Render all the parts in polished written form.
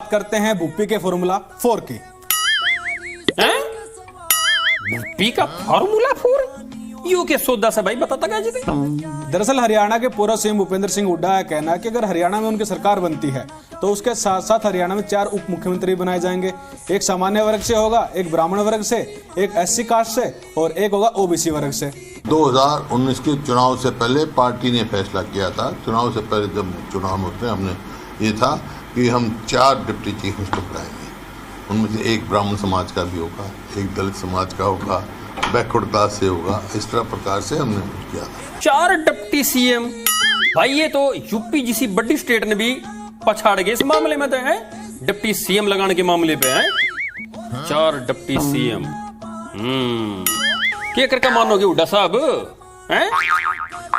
बात करते हैं भूपी के फॉर्मूला 4 की। भूपी का फॉर्मूला 4 यू के सौदा से भाई बताता क्या जी? दरअसल हरियाणा के पूर्व सीएम भूपेंद्र सिंह हुड्डा का कहना है कि अगर हरियाणा में उनकी सरकार बनती है तो उसके साथ साथ हरियाणा में 4 उप मुख्यमंत्री बनाए जाएंगे। एक सामान्य वर्ग से होगा, एक ब्राह्मण वर्ग से, एक SC कास्ट से और एक होगा OBC वर्ग से। 2019 के चुनाव से पहले पार्टी ने फैसला किया था, चुनाव से पहले जब चुनाव होते हैं हमने ये था कि हम 4 डिप्टी चीफ मिनिस्टर बनाएंगे। उनमें से एक ब्राह्मण समाज का भी होगा, एक दलित समाज का होगा, बैकवर्ड क्लास से होगा। इस तरह प्रकार से हमने किया था। 4 डिप्टी CM भाई, ये तो यूपी जैसी बड़ी स्टेट ने भी पछाड़ गए इस मामले में तो है। डिप्टी CM लगाने के मामले पे है 4 डिप्टी CM। क्या करके मानोगे हुड्डा साहब हैं?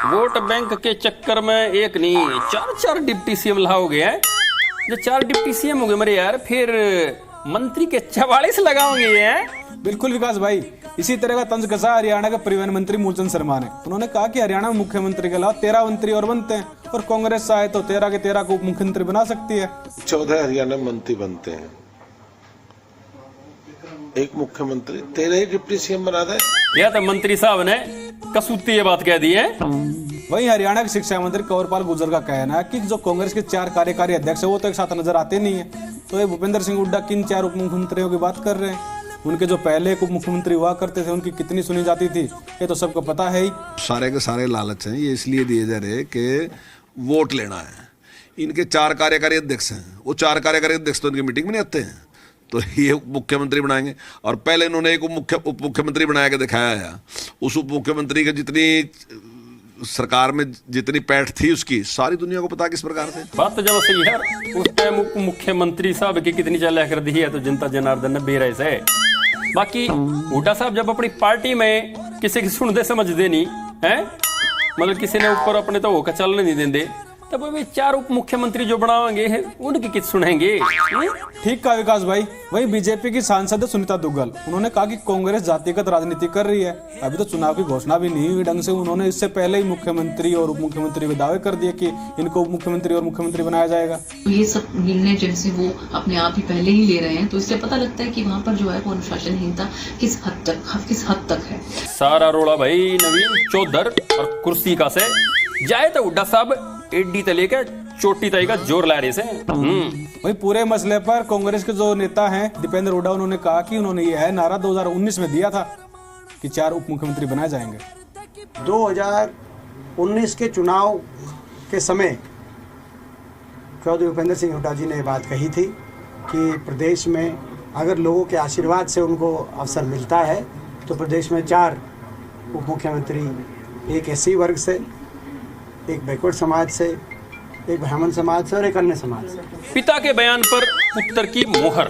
वोट बैंक के चक्कर में एक नहीं 4 डिप्टी CM लाओगे हैं? जो 4 डिप्टी CM हो गए मेरे यार, फिर मंत्री के 44 लगाओगे हैं? बिल्कुल विकास भाई, इसी तरह का तंज कसा हरियाणा के परिवहन मंत्री मूलचंद शर्मा ने। उन्होंने कहा कि हरियाणा में मुख्यमंत्री के अलावा 13 मंत्री और बनते हैं और कांग्रेस चाहे तो 13 के 13 को उप मुख्यमंत्री बना सकती है। 14 हरियाणा मंत्री बनते हैं, एक मुख्यमंत्री 13 डिप्टी CM बना दे। यह तो मंत्री साहब ने कसूती ये बात कह दी है। वहीं हरियाणा के शिक्षा मंत्री कंवरपाल गुर्जर का कहना है कि जो कांग्रेस के 4 कार्यकारी अध्यक्ष है वो तो एक साथ नजर आते नहीं है। तो ये भूपेंद्र सिंह हुड्डा किन 4 उप मुख्यमंत्रियों की बात कर रहे हैं? उनके जो पहले उप मुख्यमंत्री हुआ करते थे उनकी कितनी सुनी जाती थी ये तो सबको पता है ही। सारे के सारे लालच हैं, ये इसलिए दिए जा रहे कि वोट लेना है। इनके 4 कार्यकारी अध्यक्ष हैं, वो 4 कार्यकारी अध्यक्ष तो इनकी मीटिंग में नहीं आते हैं, तो ये उप मुख्यमंत्री बनाएंगे। और पहले इन्होंने एक उप मुख्यमंत्री बनाया के दिखाया है। उस उप मुख्यमंत्री की जितनी सरकार में जितनी पैठ थी उसकी सारी दुनिया को पता किस प्रकार से। बात तो जब सही है। उस टाइम उप मुख्यमंत्री साहब की कितनी चाल कर दी है तो जनता जनार्दन ने बेरा से। बाकी हुड्डा साहब जब अपनी पार्टी में किसी की सुनते समझते नहीं है, मतलब किसी ने ऊपर अपने तो होकर चलने नहीं देंगे, तब वे 4 उप मुख्यमंत्री जो बनाएंगे उनकी किस सुनेंगे? ठीक कहा विकास भाई। वहीं बीजेपी की सांसद सुनीता दुग्गल, उन्होंने कहा कि कांग्रेस जातिगत राजनीति कर रही है। अभी तो चुनाव की घोषणा भी नहीं हुई ढंग से, उन्होंने इससे पहले ही मुख्यमंत्री और उप मुख्यमंत्री के दावे कर दिए कि इनको उप मुख्यमंत्री और मुख्यमंत्री बनाया जाएगा। ये सब निर्णय जैसे वो अपने आप ही पहले ही ले रहे हैं, तो इससे पता लगता है कि वहाँ पर जो है वो अनुशासनहीनता किस हद तक है। सारा रोड़ा भाई नवीन चौधर और कुर्सी का से जाए तो हुड्डा साहब एडी तले का चोटी तय का जोर ला रहे से। वही पूरे मसले पर कांग्रेस के जो नेता हैं दीपेंद्र हुड्डा, उन्होंने कहा कि उन्होंने यह है नारा 2019 में दिया था कि 4 उप मुख्यमंत्री बनाए जाएंगे। 2019 के चुनाव के समय चौधरी भूपेंद्र सिंह हुड्डा जी ने बात कही थी कि प्रदेश में अगर लोगों के आशीर्वाद से उनको अवसर मिलता है तो प्रदेश में 4 उप मुख्यमंत्री, एक SC वर्ग से, एक बैकवर्ड समाज से, एक ब्राह्मण समाज से और एक अन्य समाज से। पिता के बयान पर पुत्र की मोहर।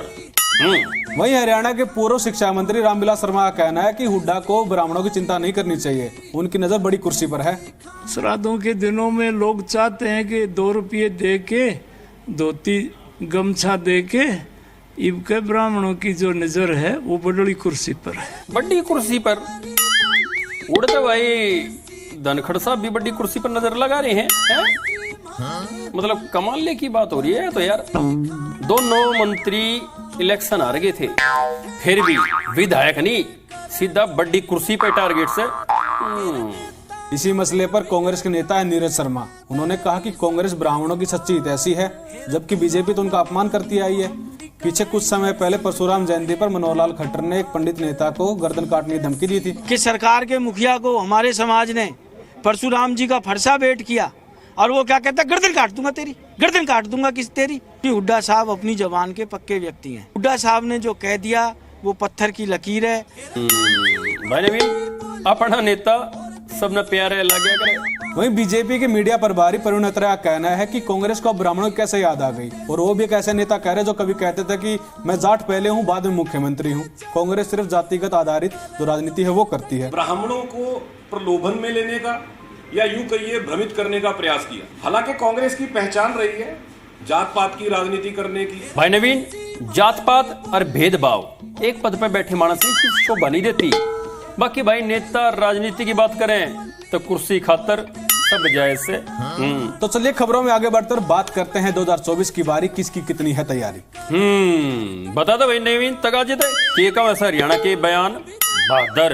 वहीं हरियाणा के पूर्व शिक्षा मंत्री रामविलास शर्मा का कहना है कि हुड्डा को ब्राह्मणों की चिंता नहीं करनी चाहिए, उनकी नजर बड़ी कुर्सी पर है। श्राद्धों के दिनों में लोग चाहते हैं कि 2 रुपये दे के धोती गमछा दे के, इनके ब्राह्मणों की जो नजर है वो बड़ी कुर्सी पर है। बड़ी कुर्सी पर उड़ते भाई धनखड़ साहब भी बड़ी कुर्सी पर नजर लगा रहे हैं, मतलब कमाल की बात हो रही है। तो यार दोनों मंत्री इलेक्शन हार गए थे, फिर भी विधायक नहीं सीधा बड़ी कुर्सी पे टारगेट से। इसी मसले पर कांग्रेस के नेता है नीरज शर्मा, उन्होंने कहा कि कांग्रेस ब्राह्मणों की सच्ची हितैषी है जबकि बीजेपी तो उनका अपमान करती आई है। पीछे कुछ समय पहले परशुराम जयंती पर मनोहर लाल खट्टर ने एक पंडित नेता को गर्दन काटने की धमकी दी थी कि सरकार के मुखिया को हमारे समाज ने परशुराम जी का फरसा भेंट किया और वो क्या कहता है, गर्दन काट दूंगा तेरी, गर्दन काट दूंगा किस तेरी। हुड्डा साहब अपनी जबान के पक्के व्यक्ति हैं। हुड्डा साहब ने जो कह दिया वो पत्थर की लकीर है। भाई नवीन अपना नेता सबने प्यारे लगे करे। वहीं बीजेपी के मीडिया प्रभारी प्रवीण अत्रेया का कहना है कि कांग्रेस को ब्राह्मणों की कैसे याद आ गई, और वो भी एक ऐसे नेता कह रहे जो कभी कहते थे कि मैं जाट पहले हूँ बाद में मुख्यमंत्री हूँ। कांग्रेस सिर्फ जातिगत आधारित जो राजनीति है वो करती है। ब्राह्मणों को प्रलोभन में लेने का या यूं कहिए भ्रमित करने का प्रयास किया। हालांकि कांग्रेस की पहचान रही है जात पात की राजनीति करने की। भाई नवीन जात पात और भेदभाव एक पद पर बैठे मानस की शोभा नहीं देती। बाकी भाई नेता राजनीति की बात करें तो कुर्सी खातर सब जायज से। तो चलिए खबरों में आगे बढ़कर बात करते हैं 2024 की बारी किसकी कितनी है तैयारी। बता दो भाई नवीन तगाजे थे कि हरियाणा के बयान बहादुर